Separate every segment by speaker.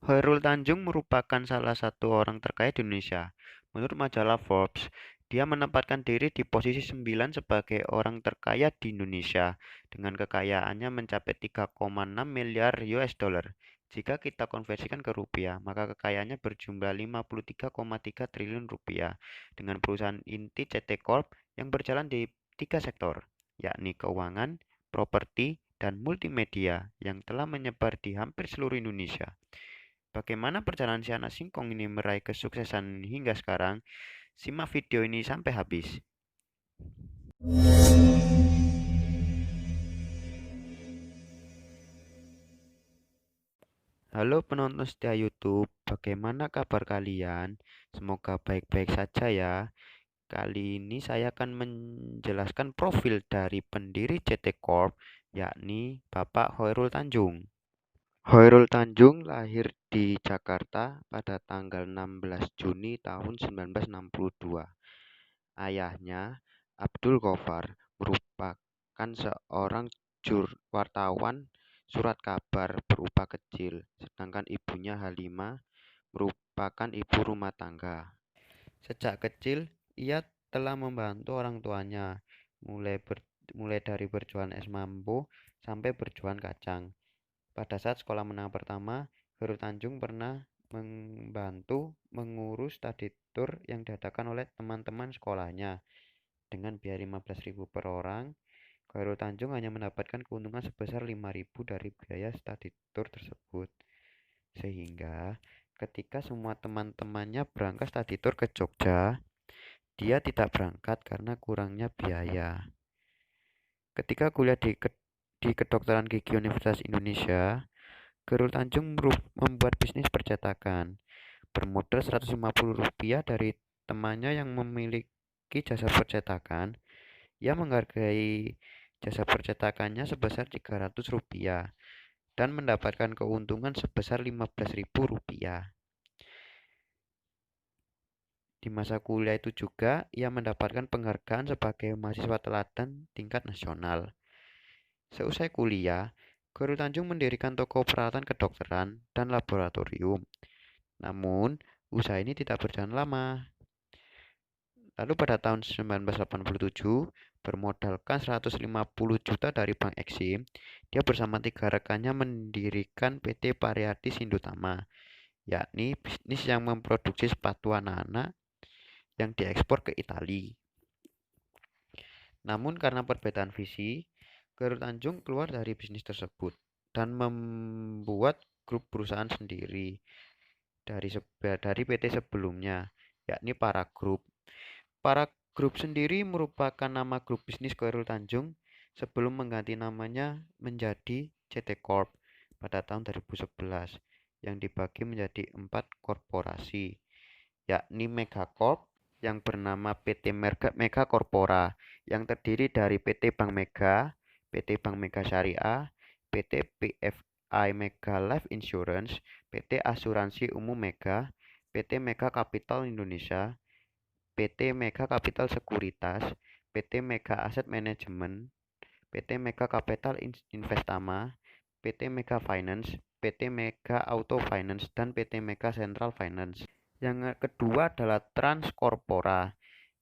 Speaker 1: Chairul Tanjung merupakan salah satu orang terkaya di Indonesia. Menurut majalah Forbes, dia menempatkan diri di posisi 9 sebagai orang terkaya di Indonesia dengan kekayaannya mencapai 3,6 miliar US dollar. Jika kita konversikan ke rupiah, maka kekayaannya berjumlah 53,3 triliun rupiah dengan perusahaan inti CT Corp yang berjalan di tiga sektor, yakni keuangan, properti, dan multimedia yang telah menyebar di hampir seluruh Indonesia. Bagaimana perjalanan si anak singkong ini meraih kesuksesan hingga sekarang? Simak video ini sampai habis. Halo penonton setia YouTube, bagaimana kabar kalian? Semoga baik-baik saja ya. Kali ini saya akan menjelaskan profil dari pendiri CT Corp, yakni Bapak Chairul Tanjung. Chairul Tanjung lahir di Jakarta pada tanggal 16 Juni tahun 1962. Ayahnya, Abdul Ghoffar, merupakan seorang wartawan surat kabar berupa kecil, sedangkan ibunya Halimah merupakan ibu rumah tangga. Sejak kecil, ia telah membantu orang tuanya, mulai dari berjualan es mambo sampai berjualan kacang. Pada saat sekolah menengah pertama, Chairul Tanjung pernah membantu mengurus study tour yang diadakan oleh teman-teman sekolahnya. Dengan biaya 15.000 per orang, Chairul Tanjung hanya mendapatkan keuntungan sebesar 5.000 dari biaya study tour tersebut. Sehingga ketika semua teman-temannya berangkat study tour ke Jogja, dia tidak berangkat karena kurangnya biaya. Ketika kuliah di Kedokteran Gigi Universitas Indonesia, Chairul Tanjung membuat bisnis percetakan. Bermodal Rp150 dari temannya yang memiliki jasa percetakan, ia menghargai jasa percetakannya sebesar Rp300 dan mendapatkan keuntungan sebesar Rp15.000. Di masa kuliah itu juga, ia mendapatkan penghargaan sebagai mahasiswa teladan tingkat nasional. Seusai kuliah, Chairul Tanjung mendirikan toko peralatan kedokteran dan laboratorium. Namun, usaha ini tidak berjalan lama. Lalu pada tahun 1987, bermodalkan 150 juta dari Bank Eksim, dia bersama 3 rekannya mendirikan PT Pariyati Sindutama, yakni bisnis yang memproduksi sepatu anak-anak yang diekspor ke Italia. Namun karena perbedaan visi, Chairul Tanjung keluar dari bisnis tersebut dan membuat grup perusahaan sendiri dari PT sebelumnya, yakni Para Group. Para Group sendiri merupakan nama grup bisnis Chairul Tanjung sebelum mengganti namanya menjadi CT Corp pada tahun 2011 yang dibagi menjadi 4 korporasi, yakni Megacorp yang bernama PT Mega Corpora yang terdiri dari PT Bank Mega, PT Bank Mega Syariah, PT PFI Mega Life Insurance, PT Asuransi Umum Mega, PT Mega Capital Indonesia, PT Mega Capital Sekuritas, PT Mega Asset Management, PT Mega Capital Investama, PT Mega Finance, PT Mega Auto Finance, dan PT Mega Central Finance. Yang kedua adalah Transcorpora,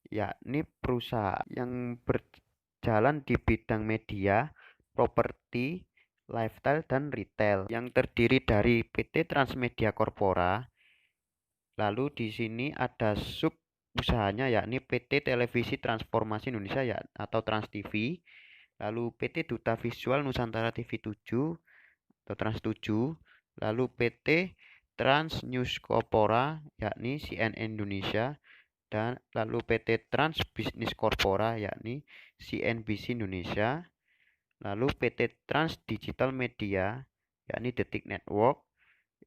Speaker 1: yakni perusahaan yang berjalan di bidang media, properti, lifestyle, dan retail yang terdiri dari PT Transmedia Corpora. Lalu di sini ada sub usahanya yakni PT Televisi Transformasi Indonesia ya atau Trans TV, lalu PT Duta Visual Nusantara TV 7 atau Trans 7, lalu PT Trans News Corpora yakni CNN Indonesia, dan lalu PT Trans Business Corpora yakni CNBC Indonesia, lalu PT Trans Digital Media yakni Detik Network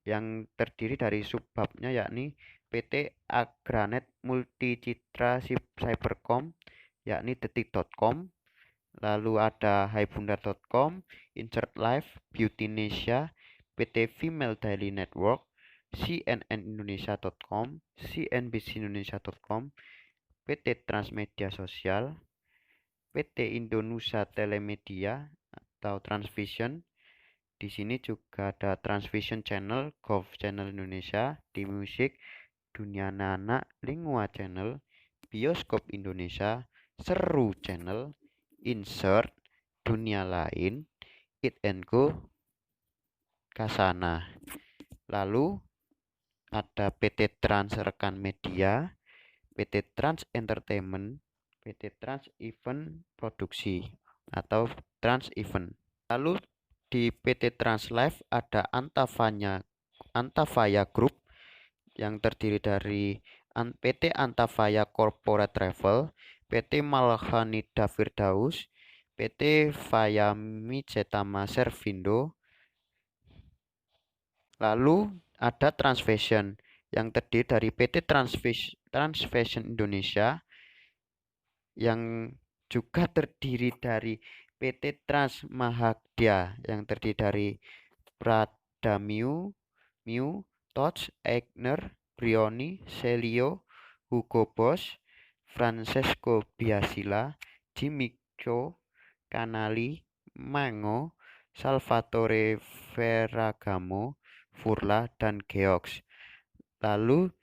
Speaker 1: yang terdiri dari subbabnya yakni PT Agranet Multi Citra Cybercom yakni detik.com, lalu ada Haibundar.com, Insert Life, Beautynesia, PT Female Daily Network, CNNindonesia.com, CNBCindonesia.com, PT Transmedia Sosial, PT Indonesia Telemedia atau Transvision, Di sini juga ada Transvision Channel, Golf Channel Indonesia, di Musik, Dunia Nana, Lingua Channel, Bioskop Indonesia, Seru Channel, Insert, Dunia Lain, It and Go, Kasana. Lalu ada PT Trans Rekan Media, PT Trans Entertainment, PT Trans Event Produksi atau Trans Event. Lalu di PT Trans Life ada Antavaya Group yang terdiri dari PT Antavaya Corporate Travel, PT Malhanida Firdaus, PT Fayami Cetama Servindo. Lalu ada Transvision yang terdiri dari PT Transvision Indonesia yang juga terdiri dari PT Trans Mahadya yang terdiri dari Pradamiu, Touch, Eigner, Brioni, Celio, Hugo Boss, Francesco Biasila, Jimmy Cho, Canali, Mango, Salvatore Ferragamo, Furla, dan Geox. Lalu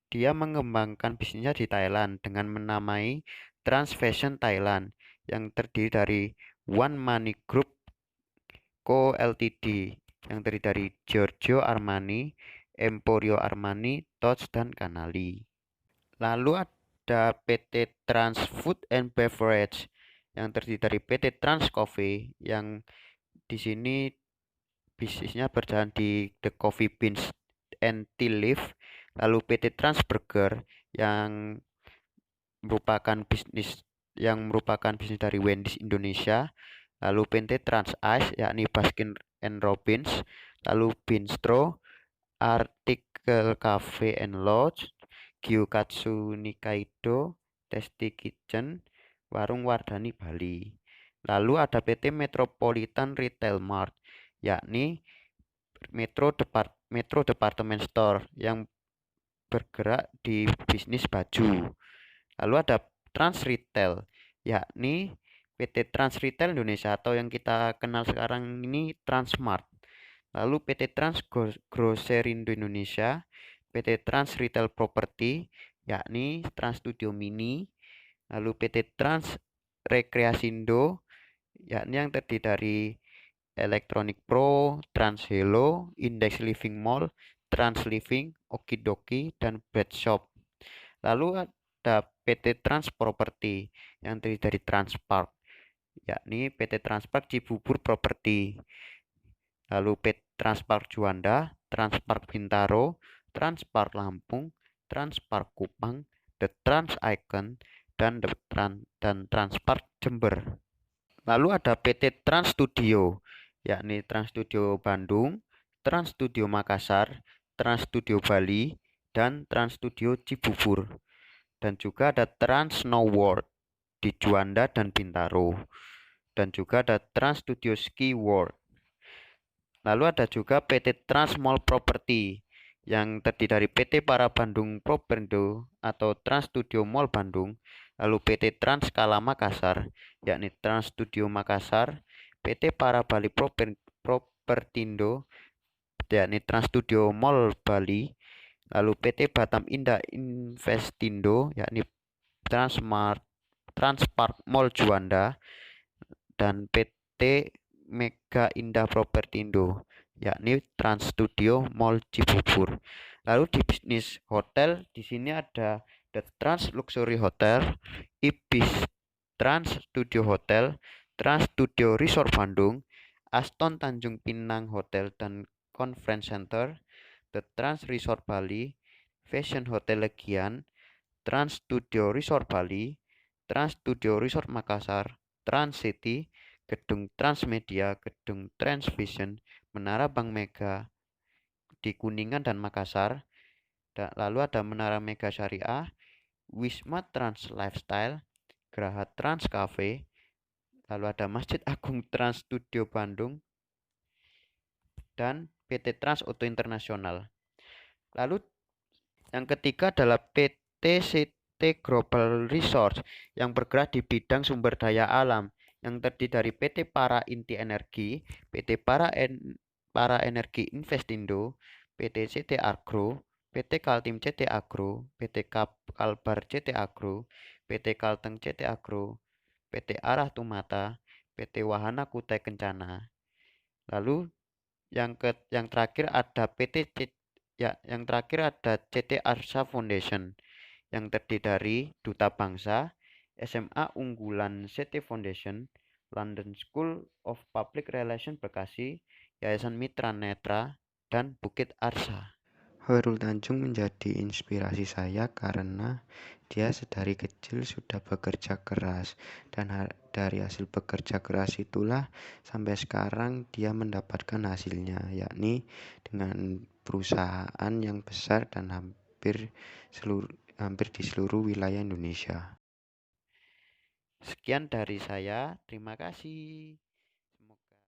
Speaker 1: dia mengembangkan bisnisnya di Thailand dengan menamai Transvision Thailand yang terdiri dari One Money Group Co Ltd yang terdiri dari Giorgio Armani, Emporio Armani, Touch, dan Canali. Lalu ada PT Trans Food and Beverage yang terdiri dari PT Trans Coffee yang di sini bisnisnya berjalan di The Coffee Beans and Tea Leaf. Lalu PT Trans Burger yang merupakan bisnis dari Wendy's Indonesia. Lalu PT Trans Ice yakni Baskin and Robbins, lalu Bistro, Artikel Cafe and Lodge, Gyokatsu Nikaido, Tasty Kitchen, Warung Wardani Bali. Lalu ada PT Metropolitan Retail Mart, yakni Metro Department Store yang bergerak di bisnis baju. Lalu ada Trans Retail, yakni PT Trans Retail Indonesia atau yang kita kenal sekarang ini Transmart. Lalu PT Trans Grocerindo Indonesia, PT Trans Retail Property, yakni Trans Studio Mini. Lalu PT Trans Rekreasindo, yakni yang terdiri dari Electronic Pro, Trans Hello, Index Living Mall, Trans Living, Okidoki, dan Bed Shop. Lalu ada PT Trans Property yang terdiri dari Transpark, yakni PT Transpark Cibubur Property. Lalu PT Transpark Juanda, Transpark Bintaro, Transpark Lampung, Transpark Kupang, The Trans Icon, dan Transpark Jember. Lalu ada PT Trans Studio, yakni Trans Studio Bandung, Trans Studio Makassar, Trans Studio Bali, dan Trans Studio Cibubur. Dan juga ada Trans Snow World di Juanda dan Bintaro. Dan juga ada Trans Studio Ski World. Lalu ada juga PT Trans Mall Property yang terdiri dari PT Para Bandung Propertindo atau Trans Studio Mall Bandung, lalu PT Trans Skala Makassar yakni Trans Studio Makassar, PT Para Bali Propertindo yakni Trans Studio Mall Bali, lalu PT Batam Indah Investindo yakni Transpark Mall Juanda, dan PT Mega Indah Propertindo yakni Trans Studio Mall Cibubur. Lalu di bisnis hotel di sini ada The Trans Luxury Hotel, Ibis Trans Studio Hotel, Trans Studio Resort Bandung, Aston Tanjung Pinang Hotel dan Conference Center, The Trans Resort Bali, Fashion Hotel Legian, Trans Studio Resort Bali, Trans Studio Resort Makassar, Trans City, Gedung Transmedia, Gedung Transvision, Menara Bank Mega di Kuningan dan Makassar. Lalu ada Menara Mega Syariah, Wisma Trans Lifestyle, Geraha Trans Cafe, lalu ada Masjid Agung Trans Studio Bandung, dan PT Trans Auto Internasional. Lalu yang ketiga adalah PT CT Global Resource yang bergerak di bidang sumber daya alam, yang terdiri dari PT Para Inti Energi, PT Para Energi Investindo, PT CT Agro, PT Kaltim CT Agro, PT Kalbar CT Agro, PT Kalteng CT Agro, PT Arah Tumata, PT Wahana Kutai Kencana. Lalu yang terakhir ada yang terakhir ada CT Arsa Foundation yang terdiri dari Duta Bangsa, SMA Unggulan CT Foundation, London School of Public Relations Bekasi, Yayasan Mitra Netra, dan Bukit Arsa. Hoirul Tanjung menjadi inspirasi saya karena dia sedari kecil sudah bekerja keras dan dari hasil bekerja keras itulah sampai sekarang dia mendapatkan hasilnya, yakni dengan perusahaan yang besar dan hampir di seluruh wilayah Indonesia. Sekian dari saya, terima kasih.